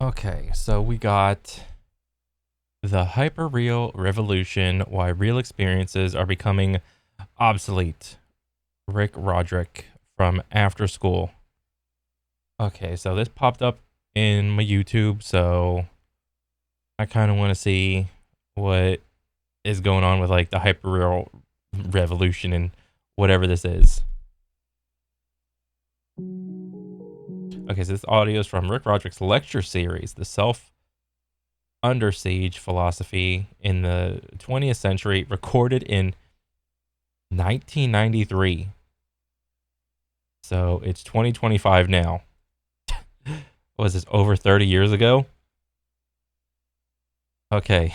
Okay, so we got the hyperreal revolution, why real experiences are becoming obsolete. Rick Roderick from After School. Okay, so this popped up in my YouTube, so I kind of want to see what is going on with like the hyperreal revolution and whatever this is. Okay, so this audio is from Rick Roderick's lecture series, The Self Under Siege Philosophy in the 20th Century, recorded in 1993. So it's 2025 now. Was this over 30 years ago? Okay.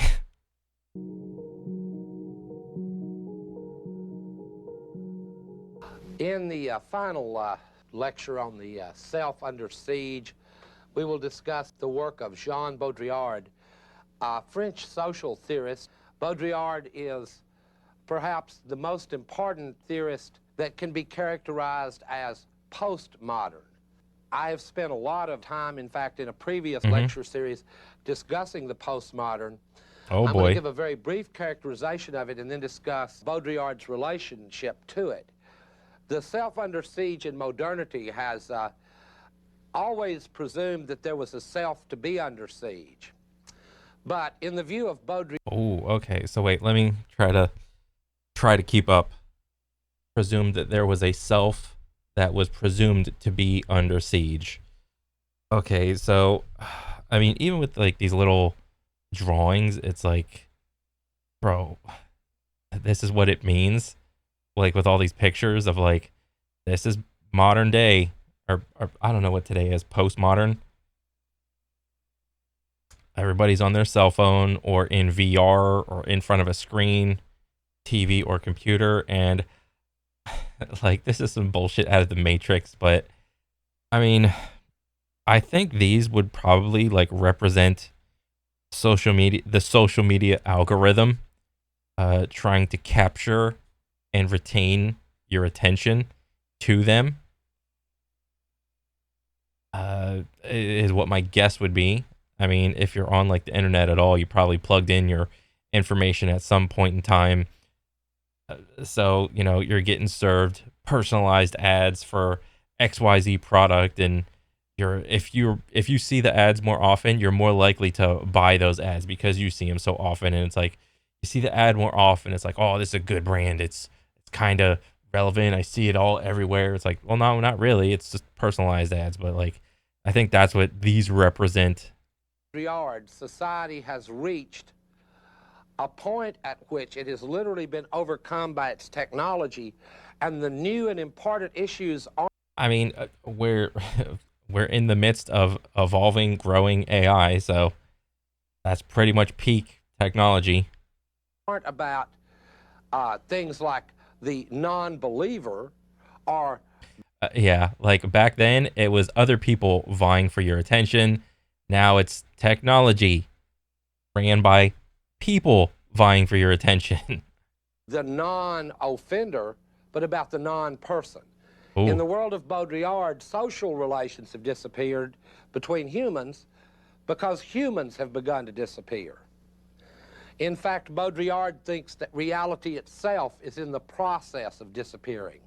In the final lecture on the Self Under Siege, we will discuss the work of Jean Baudrillard, a French social theorist. Baudrillard is perhaps the most important theorist that can be characterized as postmodern. I have spent a lot of time, in fact, in a previous lecture series discussing the postmodern. Oh I'm going boy. to give a very brief characterization of it and then discuss Baudrillard's relationship to it. The self under siege in modernity has always presumed that there was a self to be under siege. But in the view of Baudrillard... Oh, okay. So wait, let me try to keep up. Presumed that there was a self that was presumed to be under siege. Okay, so I mean, even with like these little drawings, it's like, bro, this is what it means. Like with all these pictures of like, this is modern day, or I don't know what today is, postmodern. Everybody's on their cell phone or in VR or in front of a screen, TV or computer, and like this is some bullshit out of the Matrix, but I mean, I think these would probably like represent the social media algorithm trying to capture and retain your attention to them, is what my guess would be. I mean, if you're on like the internet at all, you probably plugged in your information at some point in time. So, you know, you're getting served personalized ads for XYZ product, and if you see the ads more often, you're more likely to buy those ads because you see them so often. And it's like, you see the ad more often, it's like, oh, this is a good brand. It's kind of relevant. I see it all everywhere. It's like, well, no, not really. It's just personalized ads. But like, I think that's what these represent. Society has reached a point at which it has literally been overcome by its technology, and the new and important issues are... I mean, we're we're in the midst of evolving, growing AI, so that's pretty much peak technology. Aren't about things like the non-believer or... Yeah, like back then, it was other people vying for your attention. Now it's technology ran by people vying for your attention. the non-offender, but about the non-person. Ooh. In the world of Baudrillard, social relations have disappeared between humans because humans have begun to disappear. In fact, Baudrillard thinks that reality itself is in the process of disappearing.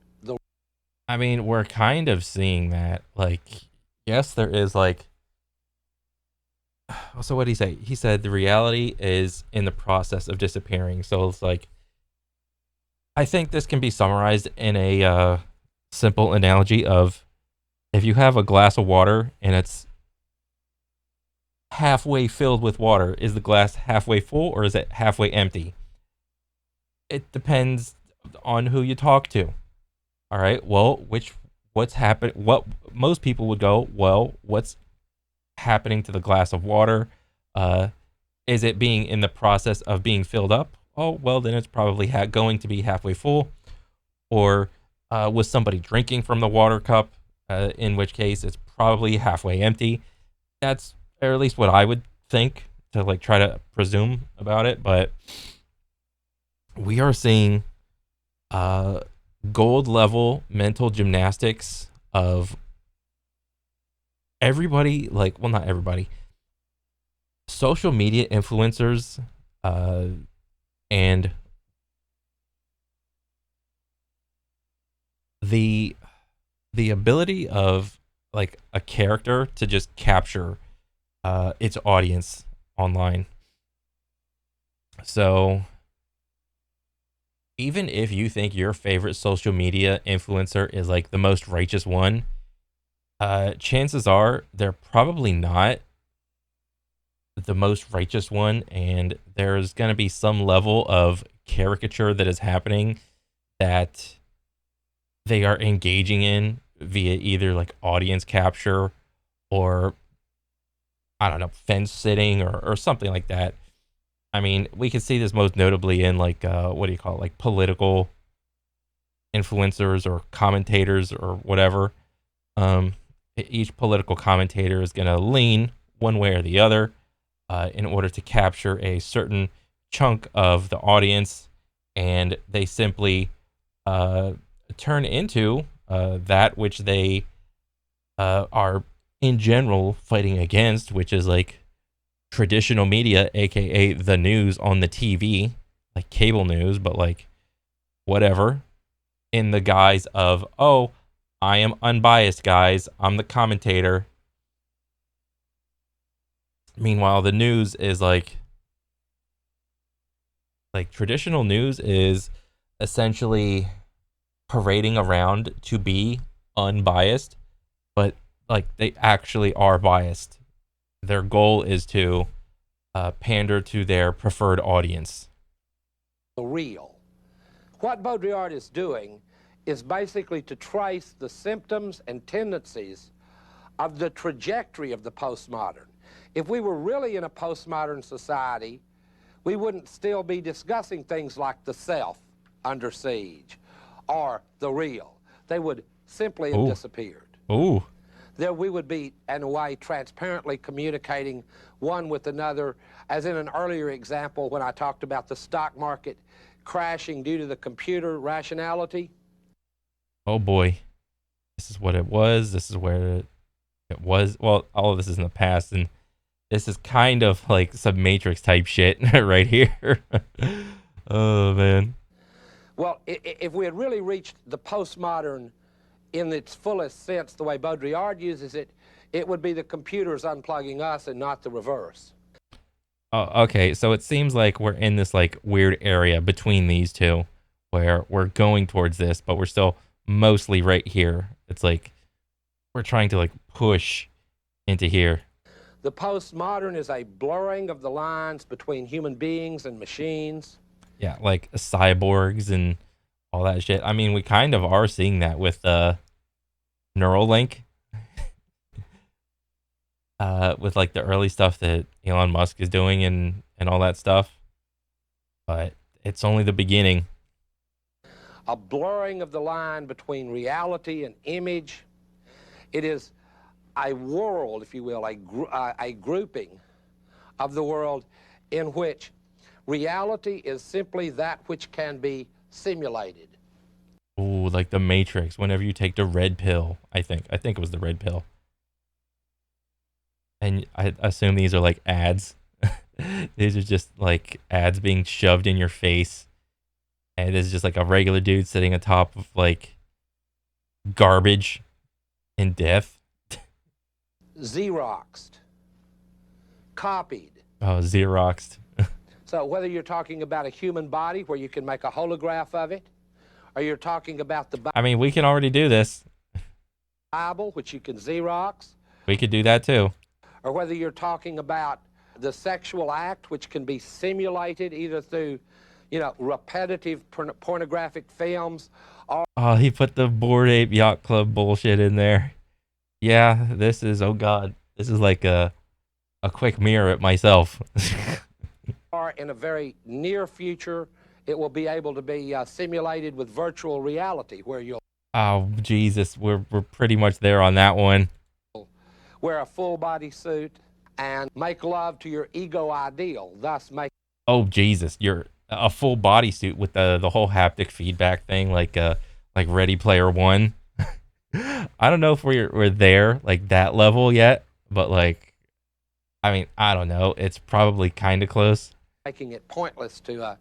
I mean, we're kind of seeing that. Like, yes, there is like... So what did he say? He said the reality is in the process of disappearing. So it's like, I think this can be summarized in a simple analogy of, if you have a glass of water and it's halfway filled with water, is the glass halfway full or is it halfway empty? It depends on who you talk to. All right. Well, what's happened? What most people would go, well, what's happening to the glass of water? Is it being in the process of being filled up? Oh, well, then it's probably going to be halfway full. Or was somebody drinking from the water cup? In which case, it's probably halfway empty. That's, or at least what I would think, to like try to presume about it. But we are seeing gold level mental gymnastics of everybody, like, well, not everybody, social media influencers, uh, and the the ability of like a character to just capture its audience online. So even if you think your favorite social media influencer is like the most righteous one, chances are they're probably not the most righteous one, and there's going to be some level of caricature that is happening that they are engaging in via either like audience capture or I don't know, fence sitting or something like that. I mean, we can see this most notably in like what do you call it, like political influencers or commentators or whatever. Um, each political commentator is going to lean one way or the other in order to capture a certain chunk of the audience, and they simply uh, turn into that which they are in general fighting against, which is like traditional media, aka the news on the TV, like cable news, but like whatever, in the guise of, oh, I am unbiased, guys. I'm the commentator. Meanwhile, the news is like traditional news is essentially parading around to be unbiased, but like they actually are biased. Their goal is to pander to their preferred audience. Real. What Baudrillard is doing is basically to trace the symptoms and tendencies of the trajectory of the postmodern. If we were really in a postmodern society, we wouldn't still be discussing things like the self under siege or the real. They would simply have disappeared. Ooh. There we would be, in a way, transparently communicating one with another, as in an earlier example when I talked about the stock market crashing due to the computer rationality. Oh boy. This is what it was. This is where it was. Well, all of this is in the past, and this is kind of like some Matrix type shit right here. Oh man. Well, if we had really reached the postmodern in its fullest sense, the way Baudrillard uses it, it would be the computers unplugging us and not the reverse. Oh, okay. So it seems like we're in this like weird area between these two where we're going towards this, but we're still mostly right here. It's like we're trying to like push into here. The postmodern is a blurring of the lines between human beings and machines. Yeah, like cyborgs and all that shit. I mean, we kind of are seeing that with Neuralink. With like the early stuff that Elon Musk is doing and all that stuff. But it's only the beginning. A blurring of the line between reality and image. It is a world, if you will, a grouping of the world in which reality is simply that which can be simulated. Ooh, like the Matrix. Whenever you take the red pill, I think it was the red pill. And I assume these are like ads. These are just like ads being shoved in your face. And it's just like a regular dude sitting atop of like garbage in death. Xeroxed. Copied. Oh, Xeroxed. So whether you're talking about a human body where you can make a holograph of it, or you're talking about the I mean, we can already do this. Bible, which you can Xerox. We could do that too. Or whether you're talking about the sexual act, which can be simulated either through, you know, repetitive pornographic films. Or Oh, he put the Bored Ape Yacht Club bullshit in there. Yeah, this is, oh god, this is like a quick mirror at myself. or in a very near future, it will be able to be simulated with virtual reality, where you'll Oh Jesus, we're pretty much there on that one. wear a full body suit and make love to your ego ideal, thus make. Oh Jesus, you're a full bodysuit with the whole haptic feedback thing, like Ready Player One. I don't know if we're there like that level yet, but like I mean, I don't know. It's probably kind of close. Making it pointless to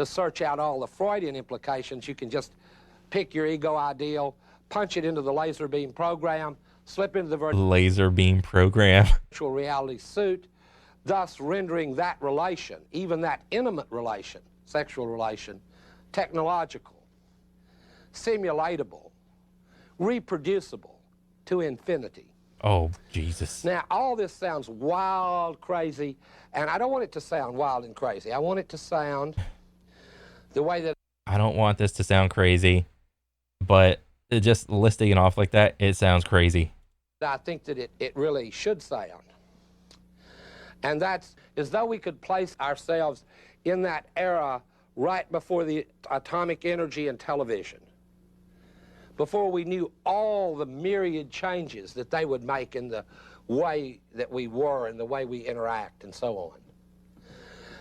search out all the Freudian implications. You can just pick your ego ideal, punch it into the laser beam program, slip into the Laser beam program. virtual reality suit, thus rendering that relation, even that intimate relation, sexual relation, technological, simulatable, reproducible to infinity. Oh, Jesus. Now, all this sounds wild, crazy, and I don't want it to sound wild and crazy. I want it to sound the way that I don't want this to sound crazy, but just listing it off like that, it sounds crazy. I think that it really should sound. And that's as though we could place ourselves in that era right before the atomic energy and television, before we knew all the myriad changes that they would make in the way that we were and the way we interact and so on.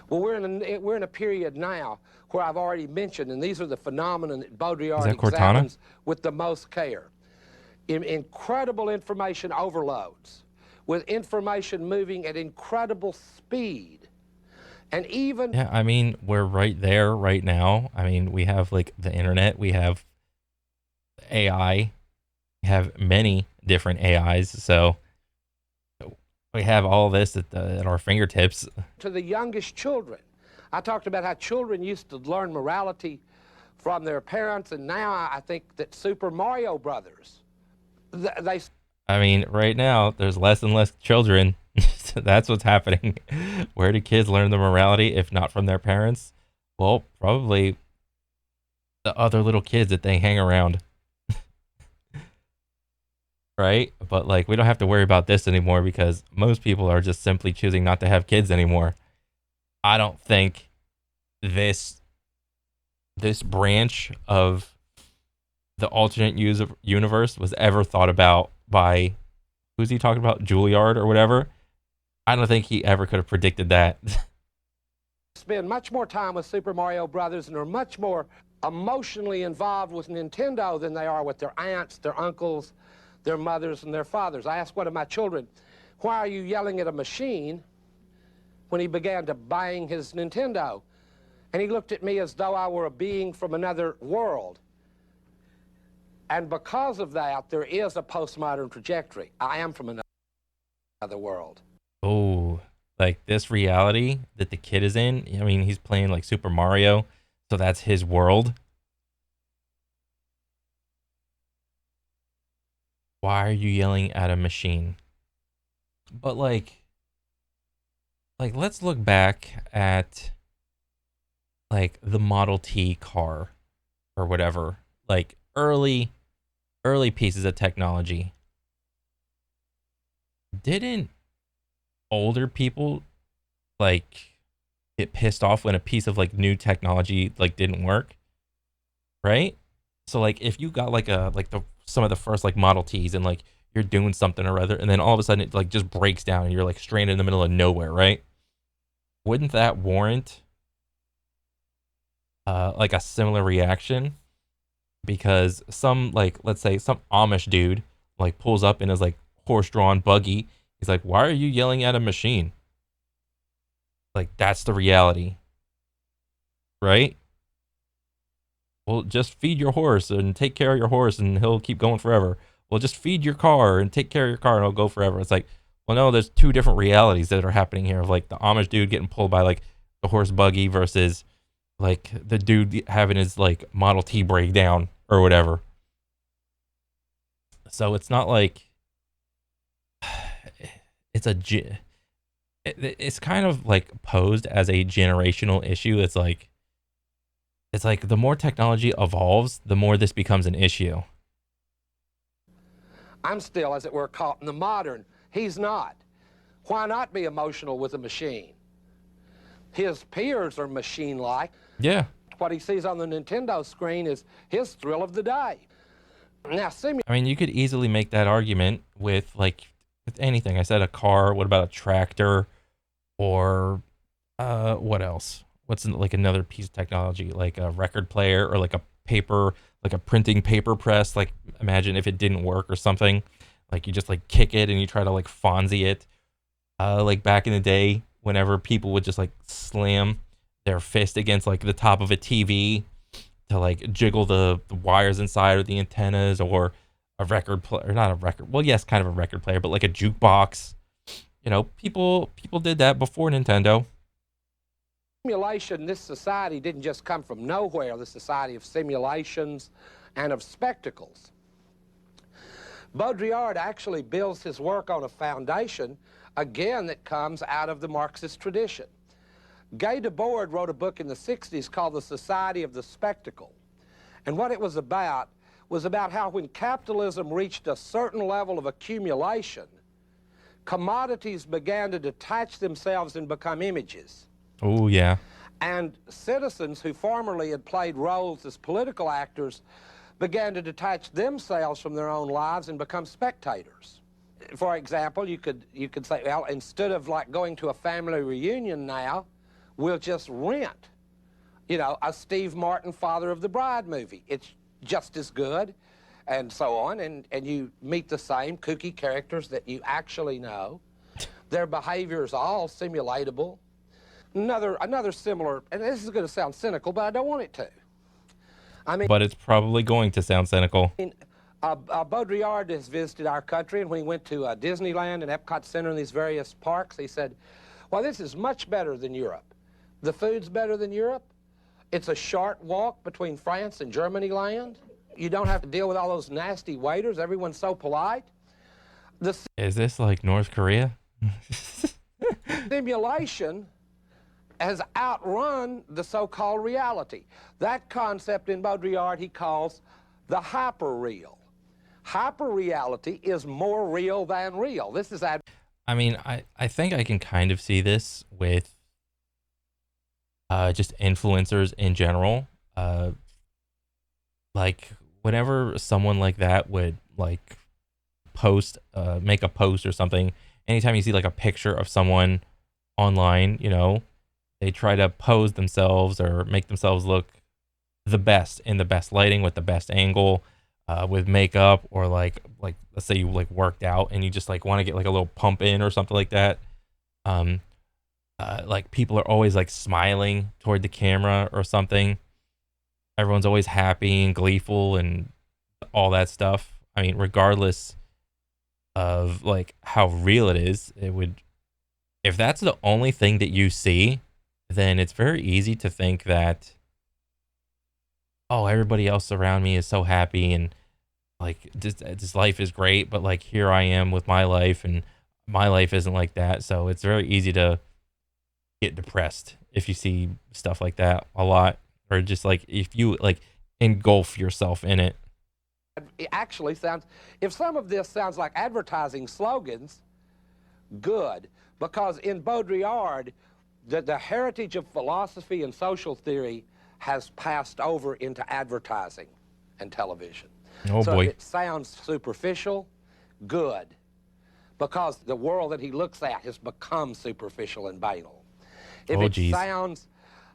Well, we're in a period now where I've already mentioned, and these are the phenomena that Baudrillard examines with the most care. Incredible information overloads, with information moving at incredible speed. And even... Yeah, I mean, we're right there right now. I mean, we have like the internet, we have AI, we have many different AIs, so we have all this at our fingertips. To the youngest children. I talked about how children used to learn morality from their parents, and now I think that Super Mario Brothers, I mean, right now, there's less and less children. That's what's happening. Where do kids learn the morality if not from their parents? Well, probably the other little kids that they hang around. Right? But like, we don't have to worry about this anymore because most people are just simply choosing not to have kids anymore. I don't think this branch of the alternate universe was ever thought about by, who's he talking about? Juilliard or whatever. I don't think he ever could have predicted that. Spend much more time with Super Mario Brothers and are much more emotionally involved with Nintendo than they are with their aunts, their uncles, their mothers, and their fathers. I asked one of my children, why are you yelling at a machine, when he began to bang his Nintendo? And he looked at me as though I were a being from another world. And because of that, there is a postmodern trajectory. I am from another world. Oh, like this reality that the kid is in. I mean, he's playing like Super Mario, so that's his world. Why are you yelling at a machine? But like let's look back at like the Model T car or whatever, like early pieces of technology. Didn't older people like get pissed off when a piece of like new technology like didn't work? Right? So like if you got like some of the first like Model Ts and like you're doing something or other and then all of a sudden it like just breaks down and you're like stranded in the middle of nowhere, right? Wouldn't that warrant like a similar reaction? Because some, like, let's say some Amish dude like pulls up in his like horse-drawn buggy. He's like, why are you yelling at a machine? Like, that's the reality, right? Well, just feed your horse and take care of your horse and he'll keep going forever. Well, just feed your car and take care of your car and it'll go forever. It's like, well, no, there's two different realities that are happening here, of like the Amish dude getting pulled by like the horse buggy versus like the dude having his like Model T breakdown or whatever. So it's not like it's kind of like posed as a generational issue. It's like the more technology evolves, the more this becomes an issue. I'm still, as it were, caught in the modern. He's not. Why not be emotional with a machine? His peers are machine-like. Yeah. What he sees on the Nintendo screen is his thrill of the day. Now, I mean, you could easily make that argument with anything. I said a car. What about a tractor? Or what else? What's like another piece of technology, like a record player or like a paper, like a printing paper press? Like, imagine if it didn't work or something. Like, you just like kick it and you try to like Fonzie it. Like back in the day, whenever people would just like slam their fist against like the top of a TV to like jiggle the wires inside or the antennas, or a record player, not a record. Well, yes, kind of a record player, but like a jukebox. You know, people did that before Nintendo. Simulation, this society didn't just come from nowhere, the society of simulations and of spectacles. Baudrillard actually builds his work on a foundation, again, that comes out of the Marxist tradition. Guy Debord wrote a book in the 60s called The Society of the Spectacle. And what it was about how when capitalism reached a certain level of accumulation, commodities began to detach themselves and become images. Oh yeah. And citizens who formerly had played roles as political actors began to detach themselves from their own lives and become spectators. For example, you could say, well, instead of like going to a family reunion now, we'll just rent, you know, a Steve Martin Father of the Bride movie. It's just as good, and so on, and you meet the same kooky characters that you actually know. Their behavior is all simulatable. Another similar, and this is going to sound cynical, but I don't want it to. I mean, But it's probably going to sound cynical. Baudrillard has visited our country, and when he went to Disneyland and Epcot Center and these various parks, he said, well, this is much better than Europe. The food's better than Europe. It's a short walk between France and Germany land. You don't have to deal with all those nasty waiters. Everyone's so polite. Is this like North Korea? Simulation has outrun the so-called reality. That concept in Baudrillard he calls the hyper-real. Hyper-reality is more real than real. This is... I mean, I think I can kind of see this with just influencers in general. Like whenever someone like that would like post, make a post or something, anytime you see like a picture of someone online, you know, they try to pose themselves or make themselves look the best in the best lighting with the best angle, with makeup, or like let's say you like worked out and you just like want to get like a little pump in or something like that. Like people are always like smiling toward the camera or something. Everyone's always happy and gleeful and all that stuff. I mean, regardless of like how real it is, it would, if that's the only thing that you see, then it's very easy to think that, oh, everybody else around me is so happy and like this life is great, but like here I am with my life and my life isn't like that. So it's very easy to get depressed if you see stuff like that a lot, or just like if you like engulf yourself in it. It actually sounds, if some of this sounds like advertising slogans, good, because in Baudrillard, the heritage of philosophy and social theory has passed over into advertising and television. Oh so boy. If it sounds superficial, good, because the world that he looks at has become superficial and banal. If it sounds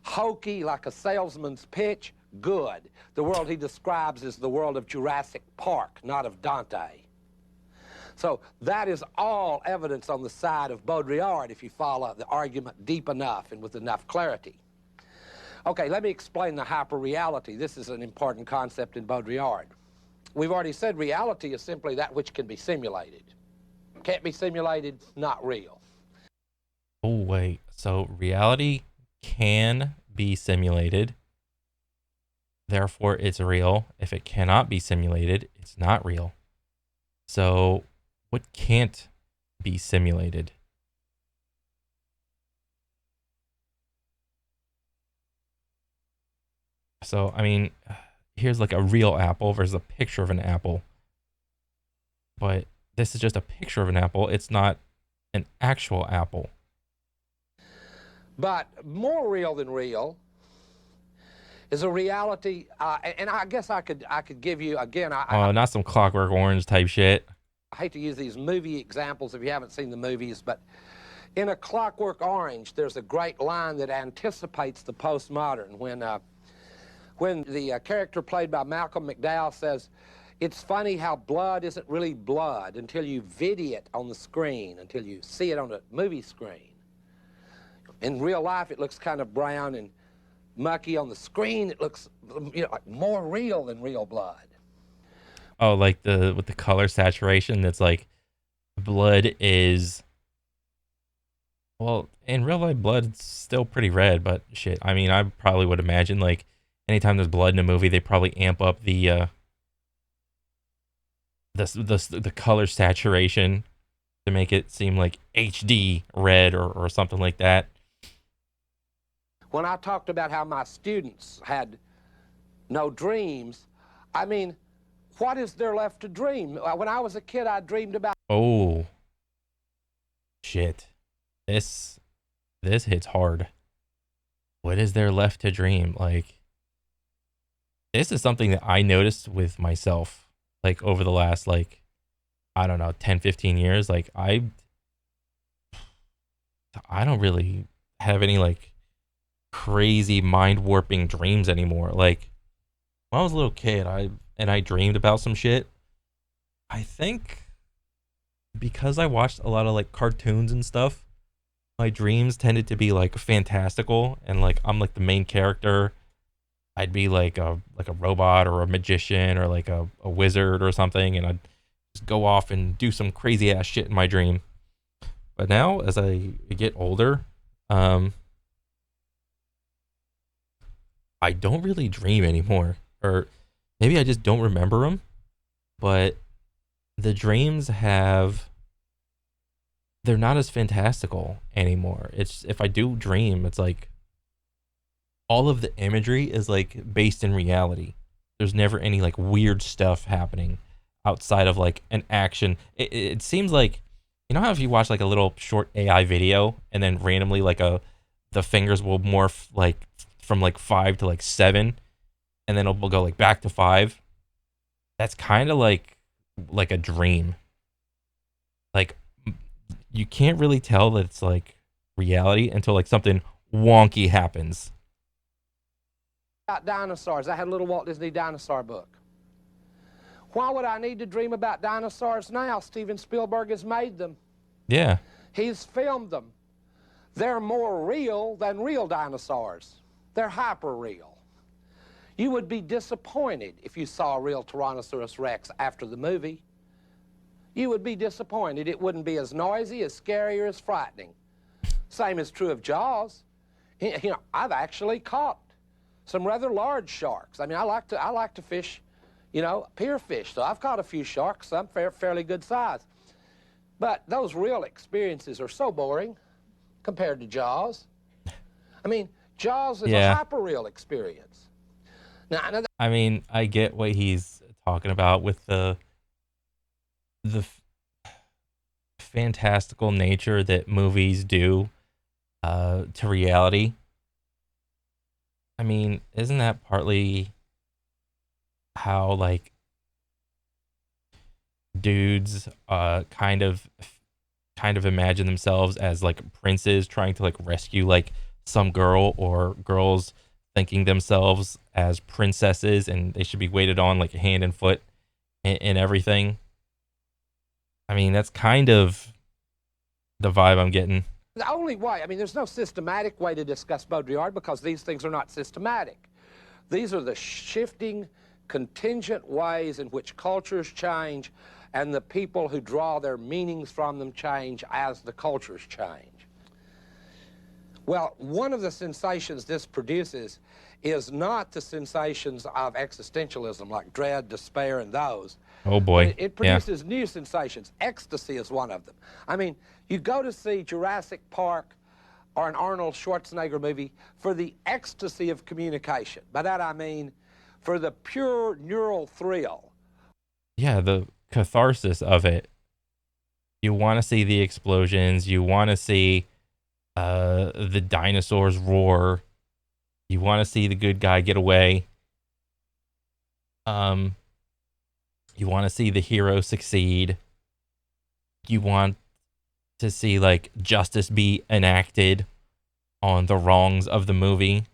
hokey, like a salesman's pitch, good. The world he describes is the world of Jurassic Park, not of Dante. So that is all evidence on the side of Baudrillard if you follow the argument deep enough and with enough clarity. Okay, let me explain the hyperreality. This is an important concept in Baudrillard. We've already said reality is simply that which can be simulated. Can't be simulated, not real. Oh, wait. So reality can be simulated. Therefore, it's real. If it cannot be simulated, it's not real. So what can't be simulated? So, I mean, here's like a real apple versus a picture of an apple. But this is just a picture of an apple. It's not an actual apple. But more real than real is a reality, and I guess I could give you, again... not some Clockwork Orange type shit. I hate to use these movie examples if you haven't seen the movies, but in A Clockwork Orange, there's a great line that anticipates the postmodern when the character played by Malcolm McDowell says, It's funny how blood isn't really blood until you video it on the screen, until you see it on the movie screen. In real life, it looks kind of brown and mucky. On the screen, it looks, like more real than real blood. Oh, like the with the color saturation, that's like blood is, well, in real life blood it's still pretty red, but shit. I mean, I probably would imagine like anytime there's blood in a movie, they probably amp up the color saturation to make it seem like HD red or something like that. When I talked about how my students had no dreams, I mean, what is there left to dream? When I was a kid, I dreamed about. Oh shit. This hits hard. What is there left to dream? Like, this is something that I noticed with myself, like over the last, like, I don't know, 10, 15 years. Like, I don't really have any like crazy mind warping dreams anymore. Like, when I was a little kid, I dreamed about some shit. I think because I watched a lot of like cartoons and stuff, my dreams tended to be like fantastical, and like I'm like the main character. I'd be like a robot or a magician or like a wizard or something, and I'd just go off and do some crazy ass shit in my dream. But now, as I get older, um, I don't really dream anymore, or maybe I just don't remember them. But the dreams they're not as fantastical anymore. It's, if I do dream, it's like all of the imagery is like based in reality. There's never any like weird stuff happening outside of like an action. It seems like, you know how if you watch like a little short AI video and then randomly like the fingers will morph like from like 5 to like 7, and then it'll go like back to 5. That's kind of like a dream. Like, you can't really tell that it's like reality until like something wonky happens. About dinosaurs. I had a little Walt Disney dinosaur book. Why would I need to dream about dinosaurs now? Steven Spielberg has made them. Yeah. He's filmed them. They're more real than real dinosaurs. They're hyper real. You would be disappointed if you saw a real Tyrannosaurus Rex after the movie. You would be disappointed. It wouldn't be as noisy, as scary, or as frightening. Same is true of Jaws. I've actually caught some rather large sharks. I mean, I like to fish, pier fish. So I've caught a few sharks, some fairly good size. But those real experiences are so boring compared to Jaws. I mean, Jaws is a hyper-real experience. Now, I mean, I get what he's talking about with the fantastical nature that movies do to reality. I mean, isn't that partly how like dudes kind of imagine themselves as like princes trying to like rescue like some girl, or girls thinking themselves as princesses and they should be waited on like hand and foot and everything? I mean, that's kind of the vibe I'm getting. the only way, I mean, there's no systematic way to discuss Baudrillard because these things are not systematic. These are the shifting, contingent ways in which cultures change and the people who draw their meanings from them change as the cultures change. Well, one of the sensations this produces is not the sensations of existentialism like dread, despair, and those. Oh boy. It produces new sensations. Ecstasy is one of them. I mean, you go to see Jurassic Park or an Arnold Schwarzenegger movie for the ecstasy of communication. By that I mean for the pure neural thrill. Yeah, the catharsis of it. You want to see the explosions. You want to see the dinosaurs roar. You want to see the good guy get away. You want to see the hero succeed. You want to see like justice be enacted on the wrongs of the movie.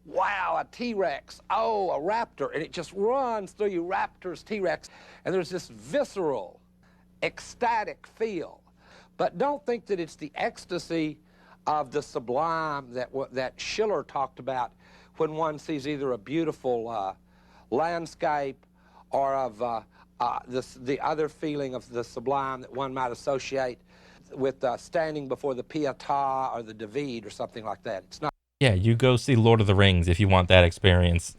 Wow, a T-Rex, oh, a raptor, and it just runs through you, raptors, T-Rex, and there's this visceral, ecstatic feel. But don't think that it's the ecstasy of the sublime that Schiller talked about when one sees either a beautiful landscape or of the other feeling of the sublime that one might associate with standing before the Pietà or the David or something like that. It's not. Yeah, you go see Lord of the Rings if you want that experience.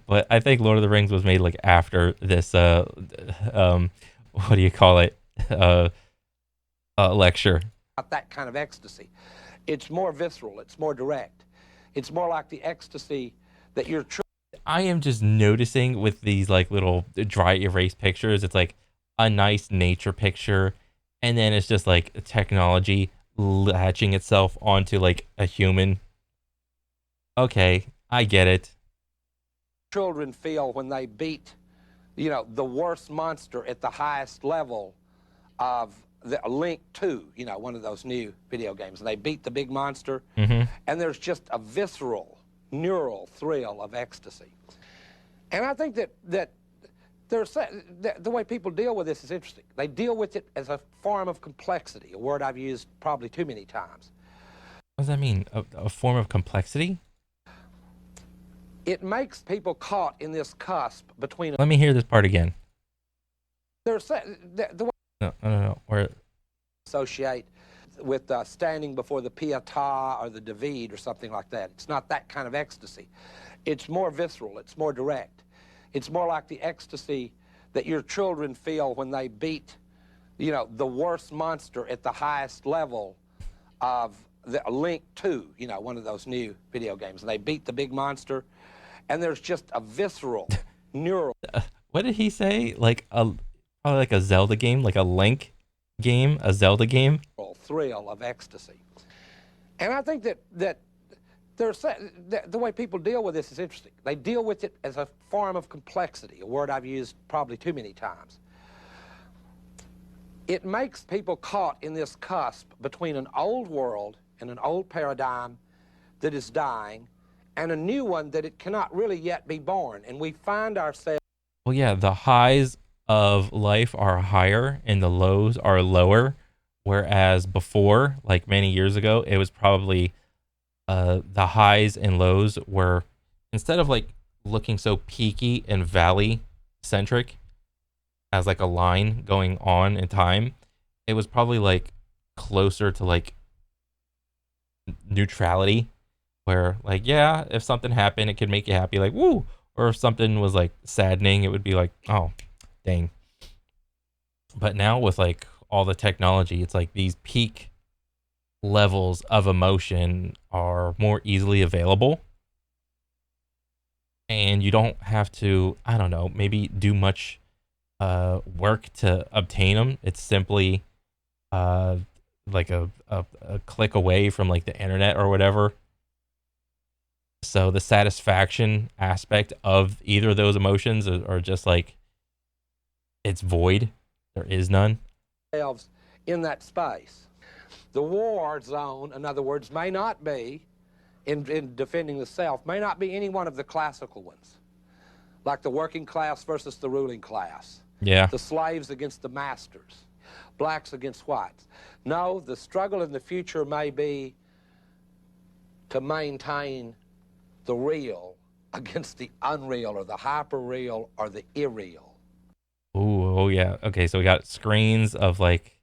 But I think Lord of the Rings was made like after this what do you call it? Lecture. Not that kind of ecstasy. It's more visceral, it's more direct. It's more like the ecstasy that you're I am just noticing with these like little dry erase pictures, it's like a nice nature picture, and then it's just like technology latching itself onto like a human. Okay, I get it. children feel when they beat, you know, the worst monster at the highest level of the Link 2, you know, one of those new video games. And they beat the big monster, and there's just a visceral, neural thrill of ecstasy. And I think that the way people deal with this is interesting. They deal with it as a form of complexity, a word I've used probably too many times. What does that mean? A form of complexity? It makes people caught in this cusp between... Let me hear this part again. There's the way No. Where... associate with standing before the Pietà or the David or something like that. It's not that kind of ecstasy. It's more visceral. It's more direct. It's more like the ecstasy that your children feel when they beat, you know, the worst monster at the highest level of the Link 2, you know, one of those new video games. And they beat the big monster, and there's just a visceral, neural... What did he say? Like probably like a Zelda game, like a Link game, a Zelda game? Thrill of ecstasy. And I think that the way people deal with this is interesting. They deal with it as a form of complexity, a word I've used probably too many times. It makes people caught in this cusp between an old world and an old paradigm that is dying and a new one that it cannot really yet be born. And we find ourselves... Well, yeah, the highs of life are higher and the lows are lower. Whereas before, like many years ago, it was probably the highs and lows were, instead of like looking so peaky and valley centric as like a line going on in time, it was probably like closer to like neutrality, where like, yeah, if something happened, it could make you happy, like, woo. Or if something was like saddening, it would be like, oh, dang. But now with like all the technology, it's like these peak levels of emotion are more easily available. And you don't have to, I don't know, maybe do much work to obtain them. It's simply like a click away from like the internet or whatever. So the satisfaction aspect of either of those emotions are just like, it's void. There is none. In that space. The war zone, in other words, may not be, in defending the self, may not be any one of the classical ones, like the working class versus the ruling class. Yeah. The slaves against the masters, blacks against whites. No, the struggle in the future may be to maintain the real against the unreal, or the hyper-real, or the irreal. Ooh, oh yeah. Okay, so we got screens of like,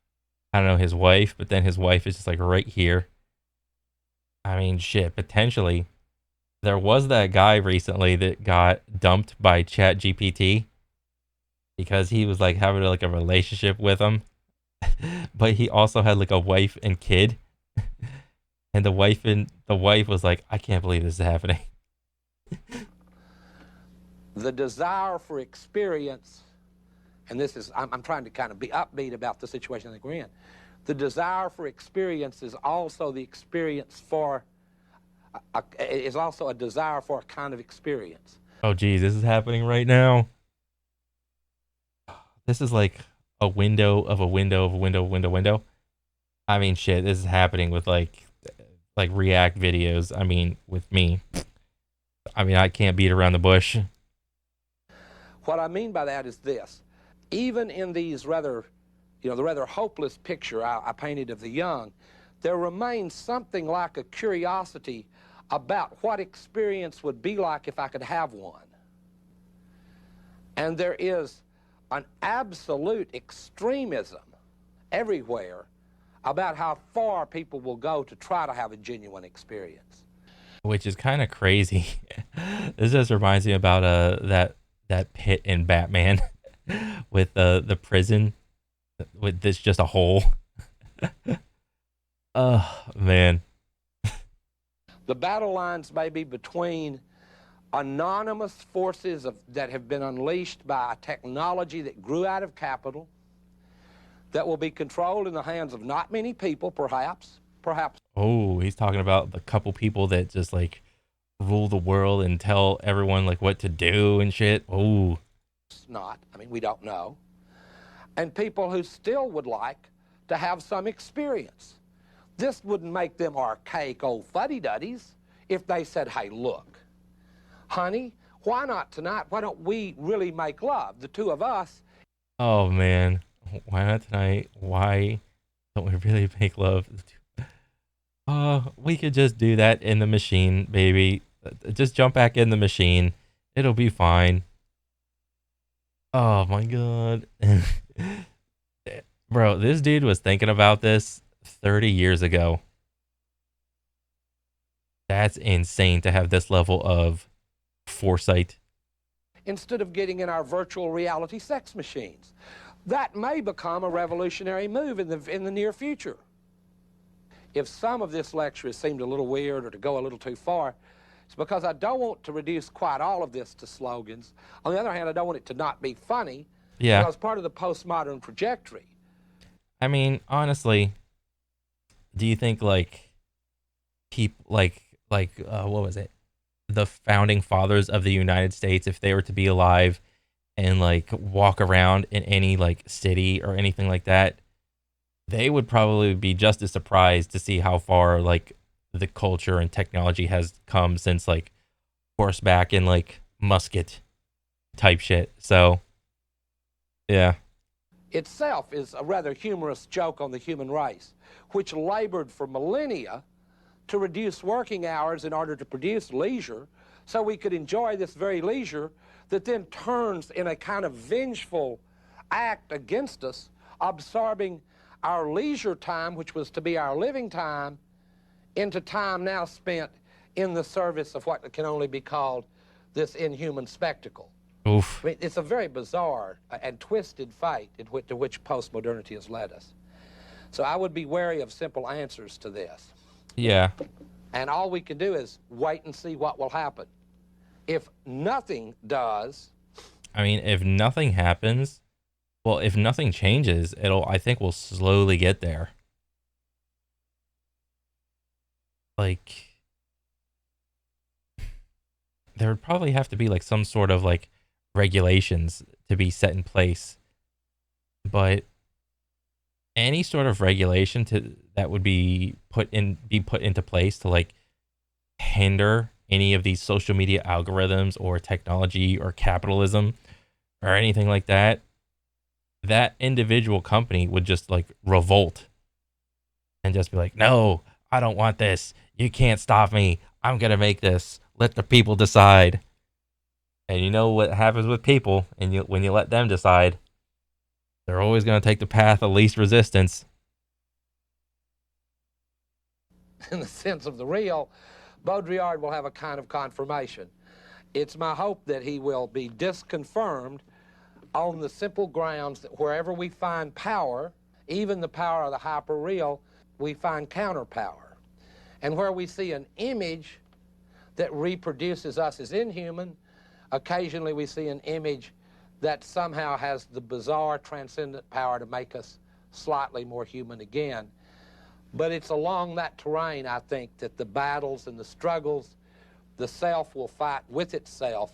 I don't know, his wife, but then his wife is just like right here. I mean, shit, potentially. There was that guy recently that got dumped by ChatGPT because he was like having like a relationship with him. But he also had like a wife and kid. And the wife was like, I can't believe this is happening. The desire for experience, and this is, I'm trying to kind of be upbeat about the situation that we're in. The desire for experience is also the experience for, is also a desire for a kind of experience. Oh, geez, this is happening right now. This is like a window of a window of a window of a window. I mean, shit, this is happening with like React videos. I mean, with me. I mean, I can't beat around the bush. What I mean by that is this. Even in these rather, the rather hopeless picture I painted of the young, there remains something like a curiosity about what experience would be like if I could have one. And there is an absolute extremism everywhere about how far people will go to try to have a genuine experience. Which is kind of crazy. This just reminds me about that pit in Batman with the prison with this just a hole. Oh man. The battle lines may be between anonymous forces that have been unleashed by a technology that grew out of capital, that will be controlled in the hands of not many people, perhaps. Oh, he's talking about the couple people that just like rule the world and tell everyone like what to do and shit. Oh, Not. I mean, we don't know. And people who still would like to have some experience. This wouldn't make them archaic old fuddy-duddies if they said, hey, look, honey, why not tonight? Why don't we really make love, the two of us? oh man. Why not tonight? Why don't we really make love? We could just do that in the machine, baby. Just jump back in the machine. It'll be fine. Oh my god. Bro, this dude was thinking about this 30 years ago. That's insane to have this level of foresight. Instead of getting in our virtual reality sex machines. That may become a revolutionary move in the near future. If some of this lecture has seemed a little weird or to go a little too far, it's because I don't want to reduce quite all of this to slogans. On the other hand, I don't want it to not be funny. Yeah. Because part of the postmodern trajectory. I mean, honestly, do you think like people what was it? The founding fathers of the United States, if they were to be alive and like walk around in any like city or anything like that, they would probably be just as surprised to see how far like the culture and technology has come since like horseback and like musket type shit. So yeah. Itself is a rather humorous joke on the human race, which labored for millennia to reduce working hours in order to produce leisure so we could enjoy this very leisure that then turns in a kind of vengeful act against us, absorbing our leisure time, which was to be our living time, into time now spent in the service of what can only be called this inhuman spectacle. Oof. I mean, it's a very bizarre and twisted fate to which postmodernity has led us. So I would be wary of simple answers to this. Yeah. And all we can do is wait and see what will happen. If nothing does... I mean, if nothing happens, well, if nothing changes, I think we'll slowly get there. Like, there would probably have to be like some sort of like regulations to be set in place. But any sort of regulation that would be put into place to like hinder any of these social media algorithms or technology or capitalism or anything like that, that individual company would just like revolt and just be like, no, I don't want this. You can't stop me. I'm going to make this. Let the people decide. And you know what happens with people, and when you let them decide, they're always going to take the path of least resistance. In the sense of the real, Baudrillard will have a kind of confirmation. It's my hope that he will be disconfirmed on the simple grounds that wherever we find power, even the power of the hyperreal, we find counterpower. And where we see an image that reproduces us as inhuman, occasionally we see an image that somehow has the bizarre transcendent power to make us slightly more human again. But it's along that terrain, I think, that the battles and the struggles the self will fight with itself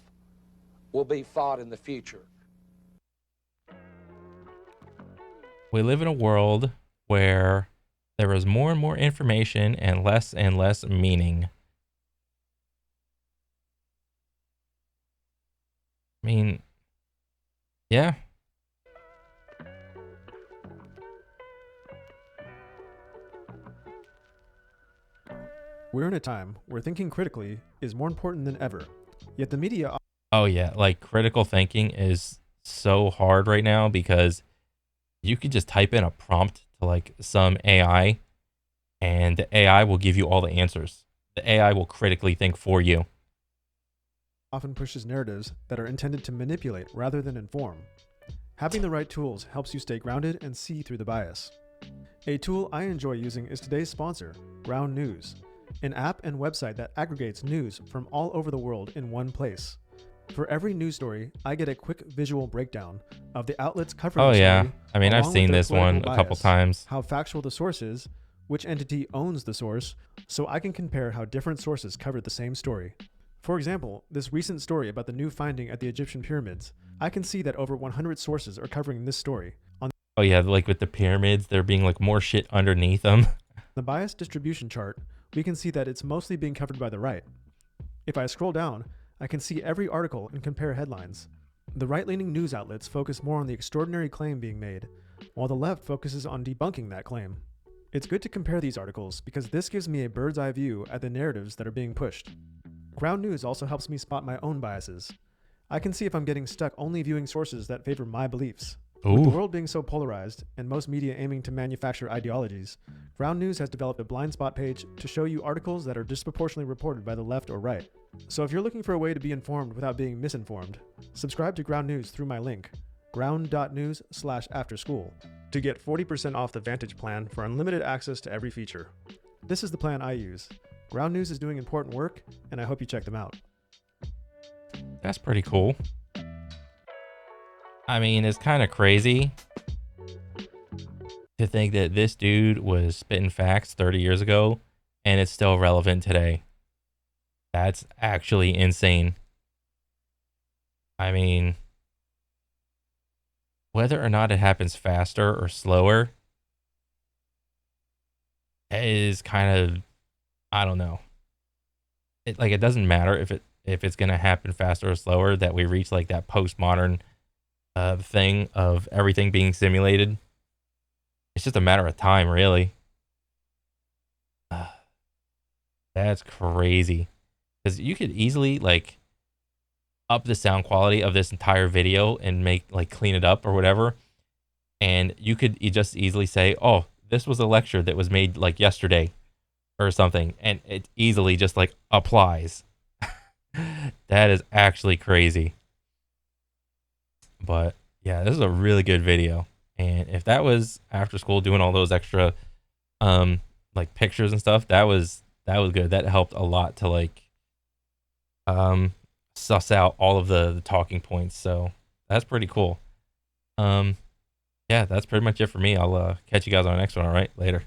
will be fought in the future. We live in a world where there is more and more information and less meaning. mean, yeah. We're in a time where thinking critically is more important than ever. Yet the media. Oh yeah, like critical thinking is so hard right now because you could just type in a prompt to like some AI and the AI will give you all the answers. The AI will critically think for you. Often pushes narratives that are intended to manipulate rather than inform. Having the right tools helps you stay grounded and see through the bias. A tool I enjoy using is today's sponsor, Ground News, an app and website that aggregates news from all over the world in one place. For every news story, I get a quick visual breakdown of the outlets covering Oh the yeah. story, I mean, I've along with seen their this political one a couple bias, times. how factual the source is, which entity owns the source, so I can compare how different sources covered the same story. For example, this recent story about the new finding at the Egyptian pyramids, I can see that over 100 sources are covering this story. On Oh yeah, like with the pyramids, there being like more shit underneath them. the bias distribution chart, we can see that it's mostly being covered by the right. If I scroll down, I can see every article and compare headlines. The right-leaning news outlets focus more on the extraordinary claim being made, while the left focuses on debunking that claim. It's good to compare these articles because this gives me a bird's eye view at the narratives that are being pushed. Ground News also helps me spot my own biases. I can see if I'm getting stuck only viewing sources that favor my beliefs. With the Ooh. world being so polarized and most media aiming to manufacture ideologies, Ground News has developed a blind spot page to show you articles that are disproportionately reported by the left or right. So if you're looking for a way to be informed without being misinformed, subscribe to Ground News through my link, ground.news/afterschool, to get 40% off the Vantage plan for unlimited access to every feature. This is the plan I use. Ground News is doing important work, and I hope you check them out. That's pretty cool. I mean, it's kind of crazy to think that this dude was spitting facts 30 years ago and it's still relevant today. That's actually insane. I mean, whether or not it happens faster or slower is kind of, I don't know. It doesn't matter if it's gonna happen faster or slower that we reach like that postmodern thing of everything being simulated. It's just a matter of time, really. That's crazy. Because you could easily like up the sound quality of this entire video and make like clean it up or whatever. And you could just easily say, oh, this was a lecture that was made like yesterday or something. And it easily just like applies. That is actually crazy. But yeah, this is a really good video. And if that was after school doing all those extra like pictures and stuff, that was good. That helped a lot to like suss out all of the talking points. So that's pretty cool. Yeah, that's pretty much it for me. I'll catch you guys on the next one. All right, later.